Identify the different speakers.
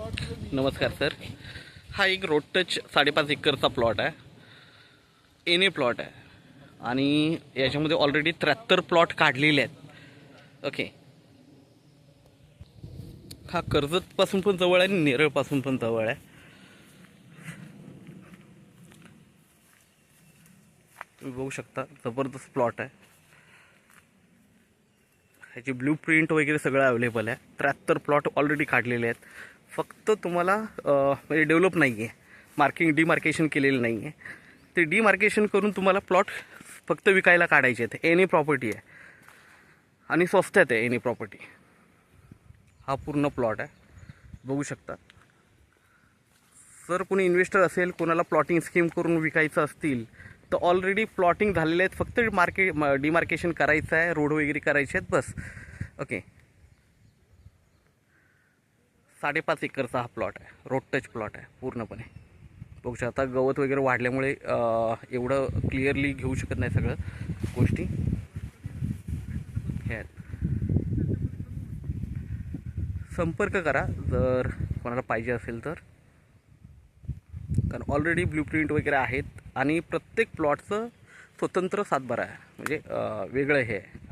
Speaker 1: नमस्कार सर. हा एक रोड टच 5.5 एकरचा प्लॉट आहे. एने प्लॉट आहे आणि याच्यामध्ये ऑलरेडी 73 प्लॉट काढलेले आहेत. ओके. हा कर्जतपासून पण जवळ आहे आणि नेरळपासून पण जवळ आहे. तुम्ही बघू शकता, जबरदस्त प्लॉट आहे. ह्याची ब्लू प्रिंट वगैरे सगळं अवेलेबल आहे. 73 प्लॉट ऑलरेडी काढलेले आहेत. फक्त तुम्हाला म्हणजे डेव्हलप नाही आहे, डिमार्केशन केलेलं नाही आहे. ते डिमार्केशन करून तुम्हाला प्लॉट फक्त विकायला काढायचे आहेत. एनी प्रॉपर्टी आहे आणि स्वस्तात आहे एनी प्रॉपर्टी. हा पूर्ण प्लॉट आहे, बघू शकता. जर कोणी इन्व्हेस्टर असेल, कोणाला प्लॉटिंग स्कीम करून विकायचं असतील तर ऑलरेडी प्लॉटिंग झालेले आहेत. फक्त डिमार्केशन करायचं आहे, रोड वगैरे करायचे आहेत, बस. ओके. 5.5 एकरचा हा प्लॉट आहे, रोड टच प्लॉट आहे पूर्णपणे. बघू शकता, गवत वगैरे वाढल्यामुळे एवढं क्लिअरली घेऊ शकत नाही सगळं गोष्टी. हे संपर्क करा जर कोणाला पाहिजे असेल तर, कारण ऑलरेडी ब्लूप्रिंट वगैरे आहेत आणि प्रत्येक प्लॉटचं स्वतंत्र सातबारा आहे, म्हणजे वेगळं हे आहे.